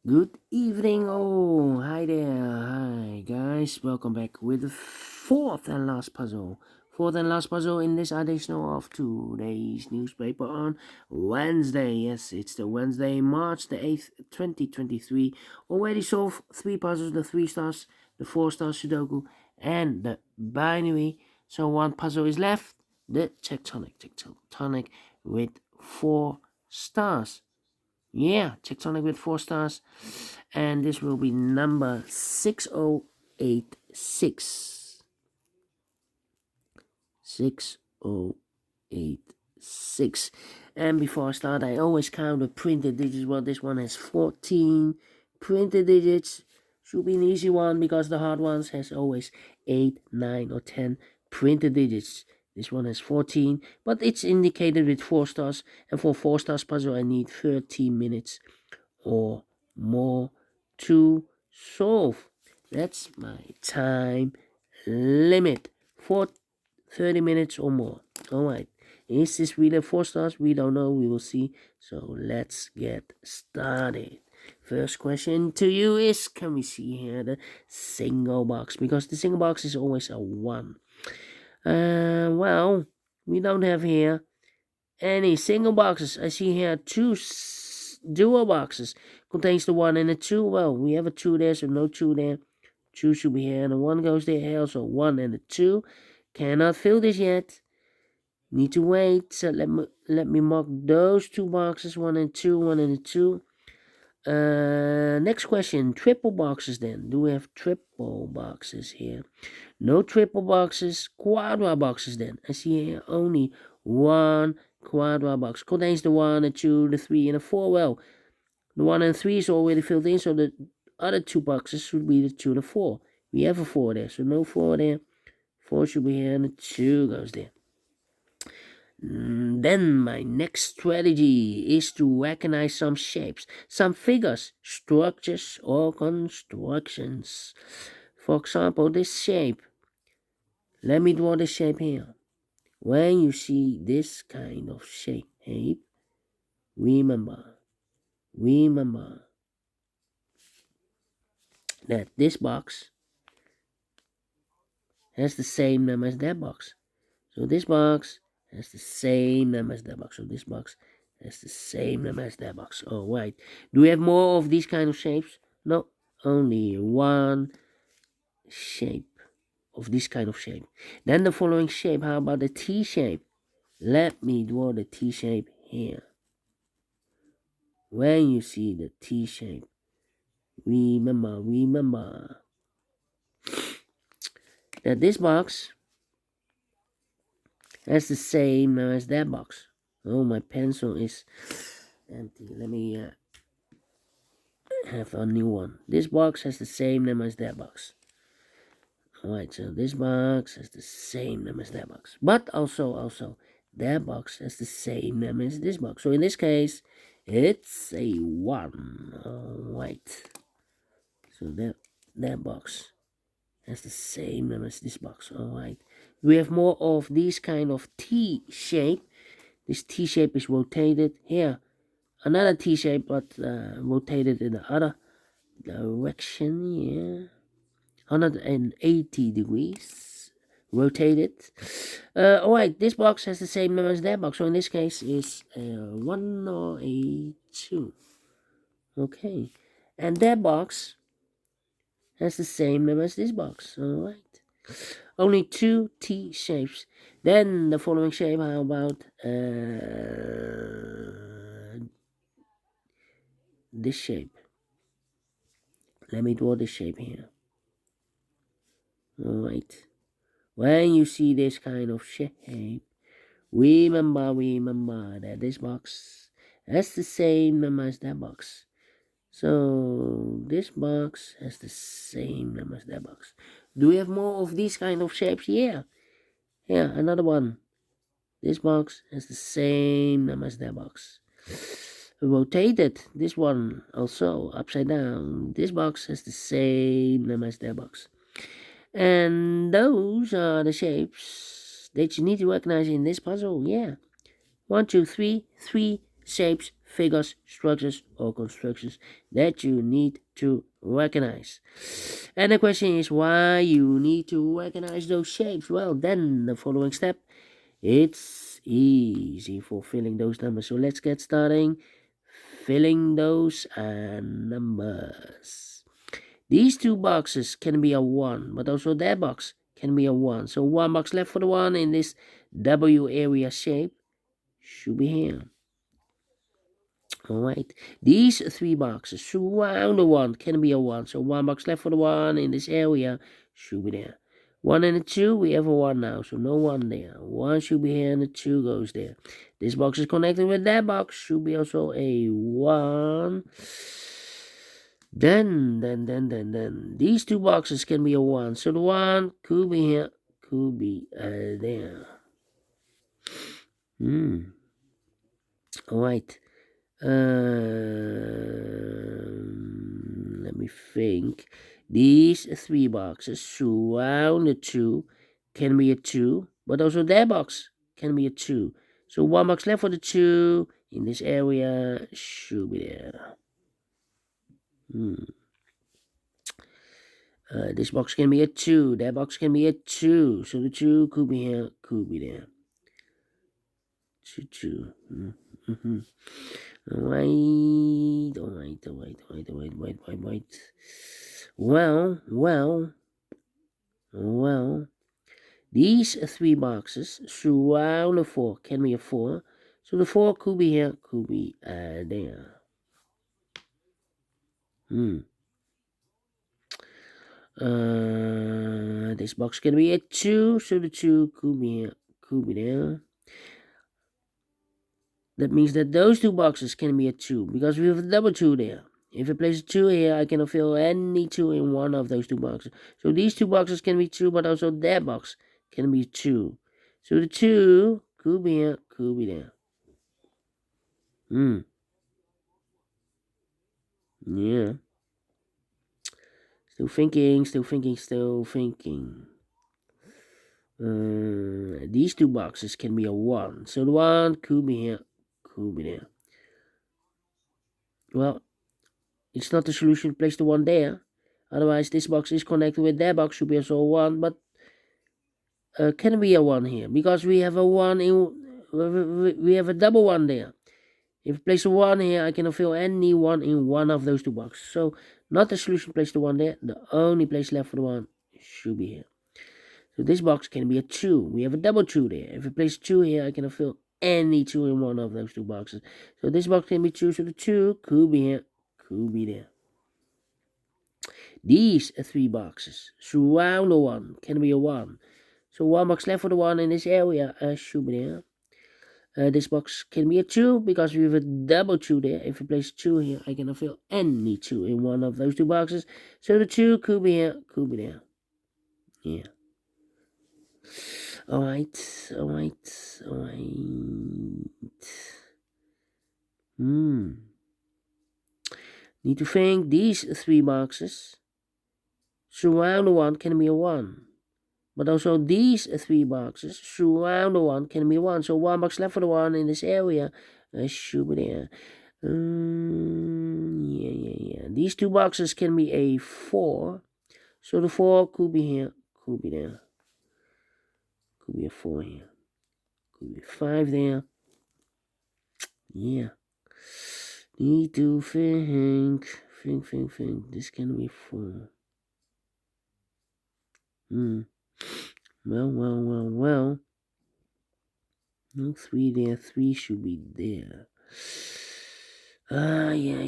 Good evening, oh, hi there, hi guys, welcome back with the fourth and last puzzle. Fourth and last puzzle in this edition of today's newspaper on Wednesday. Yes, it's the Wednesday, March the 8th, 2023. Already solved 3 puzzles, the 3 stars, the 4 star Sudoku, and the binary. So 1 puzzle is left, the Tectonic with 4 stars. Yeah, Tectonic with 4 stars. And this will be number 6086. 6086. And before I start, I always count the printed digits. Well, this one has 14 printed digits. Should be an easy one because the hard ones has always 8, 9, or 10 printed digits. This one has 14, but it's indicated with 4 stars. And for 4 stars puzzle, I need 30 minutes or more to solve. That's my time limit for 30 minutes or more. Alright, is this really 4 stars? We don't know, we will see. So let's get started. First question to you is, can we see here the single box? Because the single box is always a 1. Well, we don't have here any single boxes. I see here 2 dual boxes. Contains the 1 and the 2. Well, we have a 2 there, so no 2 there. 2 should be here, and the 1 goes there. Here also 1 and the 2. Cannot fill this yet. Need to wait. So let me mark those 2 boxes, 1 and 2, 1 and 2. Next question, triple boxes then. Do we have triple boxes here? No triple boxes, quadra boxes then. I see here only 1 quadra box. Contains the 1, the 2, the 3, and the 4. Well, the 1 and 3 is already filled in, so the other 2 boxes should be the 2 and the 4. We have a 4 there, so no 4 there. 4 should be here, and the 2 goes there. Then my next strategy is to recognize some shapes, some figures, structures, or constructions. For example, this shape. Let me draw the shape here. When you see this kind of shape, remember that this box has the same number as that box. So this box has the same number as that box. So this box has the same number as that box. Oh, right. Do we have more of these kind of shapes? No, only 1 shape of this kind of shape. Then the following shape. How about the T shape? Let me draw the T shape here. When you see the T shape, remember that this box has the same number as that box. Oh, my pencil is empty. Let me have a new one. This box has the same number as that box. Alright, so this box has the same number as that box. But also, that box has the same number as this box. So in this case, it's a 1. Alright. So that box has the same number as this box. Alright. We have more of these kind of T shape. This T shape is rotated here. Another T shape, but rotated in the other direction. Yeah. 180 degrees rotated. Alright, this box has the same number as that box, so in this case it's 1 or a 2. Okay, and that box has the same number as this box. Alright, only 2 T shapes. Then the following shape. How about this shape? Let me draw this shape here. Alright, when you see this kind of shape, remember that this box has the same number as that box. So this box has the same number as that box. Do we have more of these kind of shapes? Yeah, another one. This box has the same number as that box. Rotated, this one also upside down. This box has the same number as that box. And those are the shapes that you need to recognize in this puzzle. Yeah, 1, 2, 3 shapes figures, structures, or constructions that you need to recognize. And the question is why you need to recognize those shapes. Well, then the following step, it's easy for filling those numbers. So let's get starting filling those numbers. These two boxes can be a 1, but also that box can be a 1. So one box left for the 1 in this W area shape should be here. Alright, these three boxes surround the 1 can be a 1. So one box left for the 1 in this area should be there. 1 and a 2, we have a 1 now, so no 1 there. 1 should be here and the 2 goes there. This box is connected with that box, should be also a 1. Then, these two boxes can be a 1. So the 1 could be here, could be there. Alright. Let me think. These three boxes surround the 2 can be a 2, but also that box can be a 2. So one box left for the 2 in this area should be there. This box can be a 2, that box can be a 2, so the 2 could be here, could be there. 2. Alright. Well, these three boxes surround the 4 can be a 4, so the 4 could be here, could be there. This box can be a 2, so the 2 could be here, could be there. That means that those two boxes can be a 2, because we have a double 2 there. If I place a 2 here, I cannot fill any 2 in one of those two boxes. So these two boxes can be 2, but also that box can be 2. So the 2 could be here, could be there. Yeah. Still thinking. These two boxes can be a 1. So the 1 could be here, could be there. Well, it's not the solution to place the 1 there. Otherwise, this box is connected with that box, should be also a 1, but can be a 1 here, because we have a 1 in, we have a double 1 there. If I place a 1 here, I cannot fill any 1 in one of those two boxes. So, not the solution to place the 1 there, the only place left for the 1 should be here. So this box can be a 2. We have a double 2 there. If I place 2 here, I cannot fill any 2 in one of those two boxes. So this box can be 2, so the 2 could be here, could be there. These three boxes surround the 1 can be a 1. So one box left for the 1 in this area should be there. This box can be a 2 because we have a double 2 there. If I place 2 here, I cannot fill any 2 in one of those two boxes. So the 2 could be here, could be there. Yeah. Alright. Need to think. These three boxes surround the 1 can be a 1. But also these three boxes surround the 1 can be 1. So one box left for the 1 in this area should be there. Yeah. These two boxes can be a 4. So the 4 could be here, could be there. Could be a 4 here. Could be 5 there. Yeah. Need to think. Think. This can be 4. Well. No 3 there. 3 should be there. Yeah.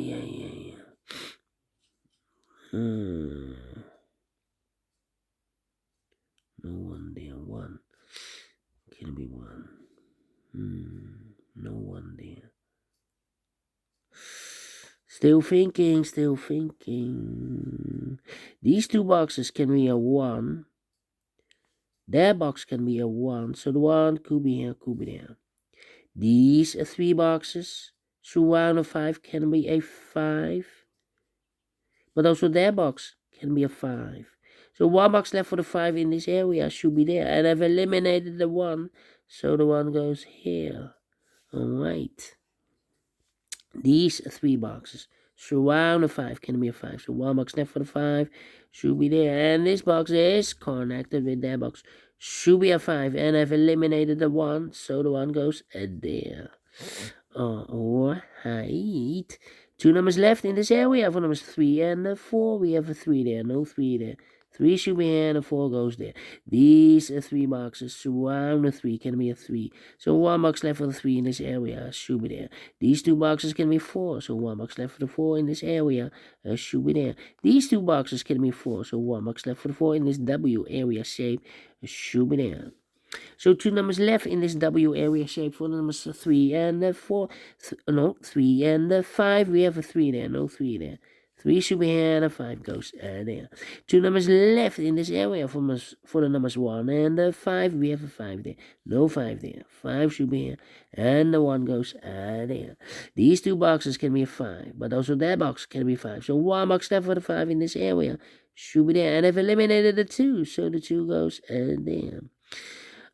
No 1 there. 1. Can be 1. No 1 there. Still thinking. These two boxes can be a 1. That box can be a 1. So the 1 could be here, could be there. These three boxes surround a 5 can be a 5. But also that box can be a 5. So one box left for the 5 in this area should be there. And I've eliminated the 1. So the 1 goes here. Alright. these 3 boxes surround a 5, can be a 5. So 1 box left for the 5, should be there. And this box is connected with that box, should be a 5. And I've eliminated the 1, so the 1 goes there. Alright. 2 numbers left in this area for numbers 3 and 4. We have a 3 there, no 3 there. 3 should be here and a 4 goes there. These 3 boxes surround the 3, can be a 3. So 1 box left for the 3 in this area, should be there. These 2 boxes can be 4, so 1 box left for the 4 in this area, should be there. These 2 boxes can be 4, so 1 box left for the 4 in this W area shape, should be there. So 2 numbers left in this W area shape for the numbers 3 and 4. 3 and 5. We have a 3 there, no 3 there. 3 should be here and a 5 goes there. 2 numbers left in this area for the numbers 1 and 5. We have a 5 there, no 5 there. 5 should be here and the 1 goes there. These 2 boxes can be a 5, but also that box can be 5. So 1 box left for the 5 in this area should be there. And I've eliminated the 2, so the 2 goes there.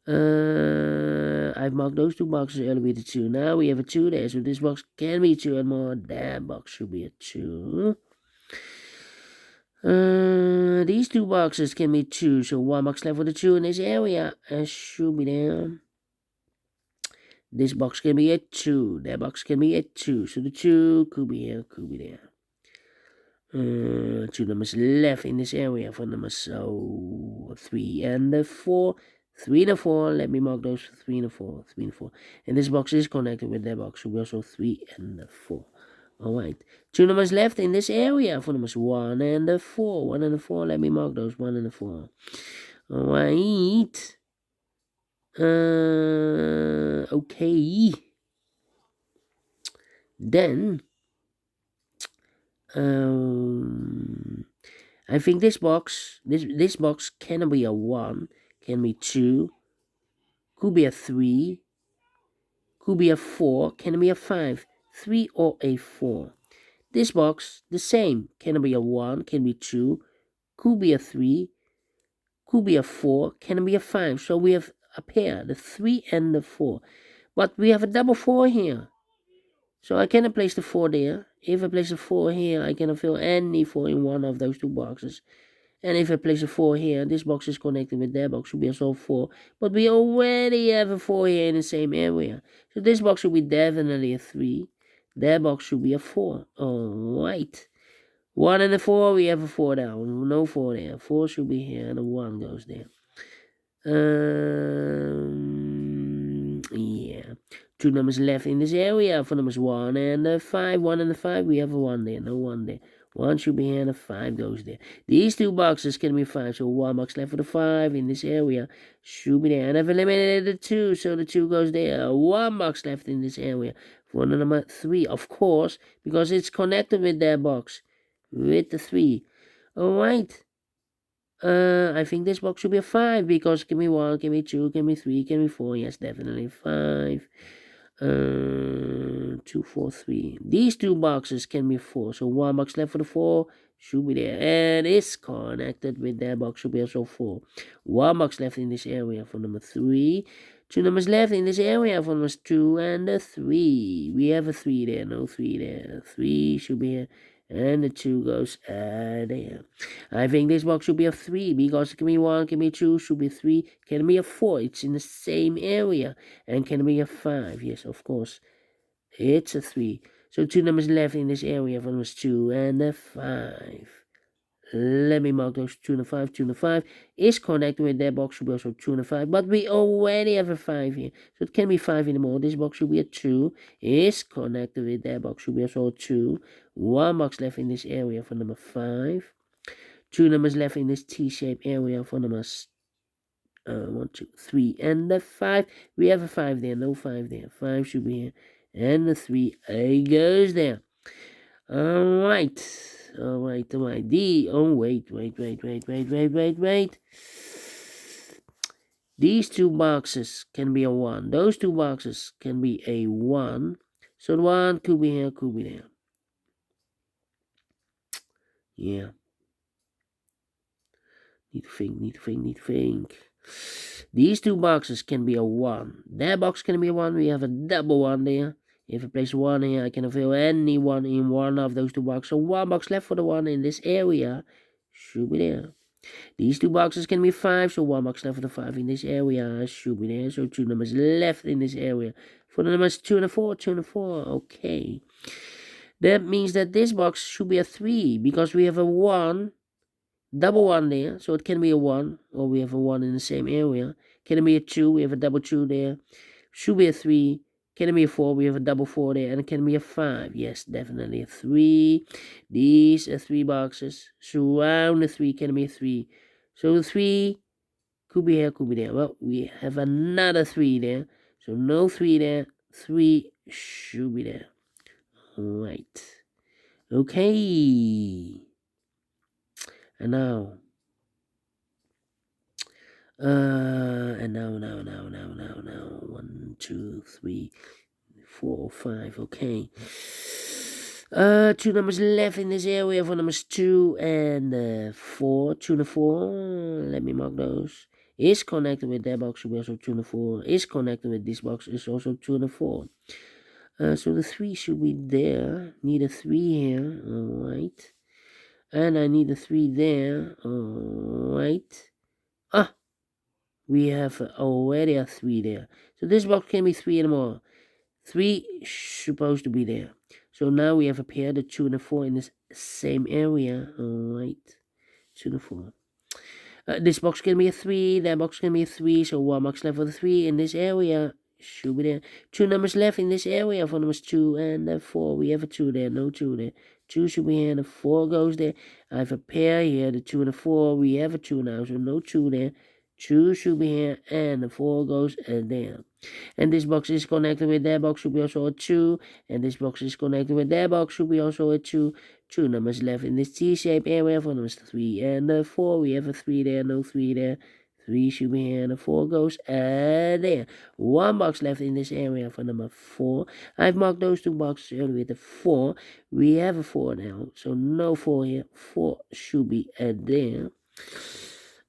I've marked those 2 boxes earlier with a 2. Now we have a 2 there, so this box can be 2 and more. That box should be a 2. These 2 boxes can be 2, so 1 box left with a 2 in this area. Should be there. This box can be a 2. That box can be a 2, so the 2 could be here, could be there. 2 numbers left in this area for numbers 3 and 4. 3 and 4, let me mark those 3 and 4, 3 and 4. And this box is connected with that box, so we also 3 and 4. Alright, 2 numbers left in this area for numbers 1 and 4. 1 and 4, let me mark those 1 and 4. Alright. Okay. Then, I think this box can be a 1, can be 2, could be a 3, could be a 4, can be a 5, 3 or a 4. This box, the same, can be a 1, can be 2, could be a 3, could be a 4, can be a 5. So we have a pair, the 3 and the 4. But we have a double 4 here. So I cannot place the 4 there. If I place the 4 here, I cannot fill any 4 in one of those 2 boxes. And if I place a 4 here, this box is connected with that box, should be also 4. But we already have a 4 here in the same area. So this box should be definitely a 3. That box should be a 4. Alright. 1 and a 4, we have a 4 down. No 4 there. 4 should be here and a 1 goes there. Yeah. 2 numbers left in this area for numbers 1 and 5. 1 and 5, we have a 1 there. No 1 there. 1 should be here and a 5 goes there. These 2 boxes can be 5, so 1 box left for the 5 in this area should be there. And I've eliminated the 2, so the 2 goes there. 1 box left in this area for the number 3, of course, because it's connected with that box, with the 3. Alright. I think this box should be a 5, because give me 1, give me 2, give me 3, give me 4. Yes, definitely 5. 2, 4, 3. These 2 boxes can be 4, so 1 box left for the 4 should be there, and it's connected with that box, should be also 4. 1 box left in this area for number 3. 2 numbers left in this area for numbers 2 and 3. We have a 3 there, no 3 there. 3 should be here, and the 2 goes there. I think this box should be a 3, because it can be 1, can be 2, should be 3, can be a 4. It's in the same area. And can be a 5. Yes, of course. It's a 3. So 2 numbers left in this area for numbers 2 and 5. Let me mark those 2 and 5. 2 and 5 is connected with that box, should be also 2 and 5. But we already have a 5 here, so it can be 5 anymore. This box should be a 2. Is connected with that box, should be also a 2. 1 box left in this area for number 5. 2 numbers left in this T-shaped area for numbers 1, 2, 3, and the 5. We have a 5 there, no 5 there. 5 should be here, and the 3 goes there. Alright. Wait. These 2 boxes can be a 1. Those 2 boxes can be a 1. So the 1 could be here, could be there. Yeah. Need to think. These 2 boxes can be a 1. That box can be a 1. We have a double 1 there. If I place 1 here, I can fill any one in one of those 2 boxes. So 1 box left for the one in this area should be there. These 2 boxes can be 5, so 1 box left for the 5 in this area should be there. So 2 numbers left in this area for the numbers 2 and 4, 2 and 4. Okay. That means that this box should be a 3 because we have a 1, double 1 there. So it can be a 1, or we have a 1 in the same area. Can it be a 2? We have a double 2 there. Should be a 3. Can it be a 4? We have a double 4 there. And it can be a 5. Yes, definitely a 3. These are 3 boxes. Surround the 3. Can it be a 3? So the 3 could be here, could be there. Well, we have another 3 there. So no 3 there. 3 should be there. Right. Okay. And now. Now. 1, 2, 3, 4, 5. Okay. 2 numbers left in this area for numbers 2 and 4. 2 and 4. Let me mark those. Is connected with that box, should be also 2 and 4. Is connected with this box, is also 2 and 4. So the 3 should be there. Need a 3 here. Alright. And I need a 3 there. Alright. We have already a 3 there. So this box can be 3 and more. 3 supposed to be there. So now we have a pair, the 2 and the 4 in this same area. Alright. 2 and 4. This box can be a 3, that box can be a 3, so 1 box left for the 3 in this area. Should be there. 2 numbers left in this area for numbers 2 and 4. We have a 2 there, no 2 there. 2 should be here, the 4 goes there. I have a pair here, the 2 and the 4. We have a 2 now, so no 2 there. 2 should be here, and the 4 goes there. And this box is connected with that box, should be also a 2. And this box is connected with that box, should be also a 2. 2 numbers left in this T-shaped area for numbers 3 and 4. We have a 3 there, no 3 there. 3 should be here, and the 4 goes there. 1 box left in this area for number 4. I've marked those 2 boxes earlier with the 4. We have a 4 now, so no 4 here. 4 should be there.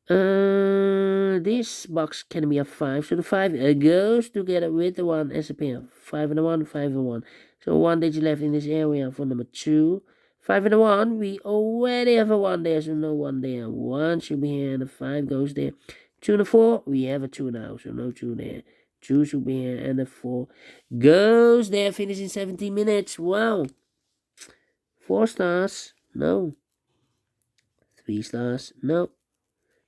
This box can be a 5, so the 5 goes together with the 1 as a pair. 5 and a 1, 5 and 1. So 1 digit left in this area for number 2. 5 and a 1, we already have a 1 there, so no 1 there. 1 should be here, and the 5 goes there. 2 and a 4, we have a 2 now, so no 2 there. 2 should be here, and the 4 goes there. Finish in 17 minutes. Wow. 4 stars, no. 3 stars, no.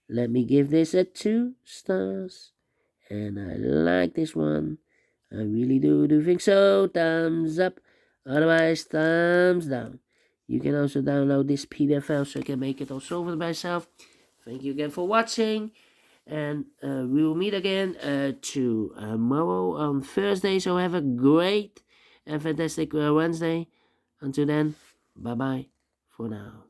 Let me give this a 2 stars. And I like this one. I really do think so. Thumbs up. Otherwise, thumbs down. You can also download this PDF file so you can make it also over by yourself. Thank you again for watching. And we will meet again tomorrow on Thursday. So have a great and fantastic Wednesday. Until then, bye-bye for now.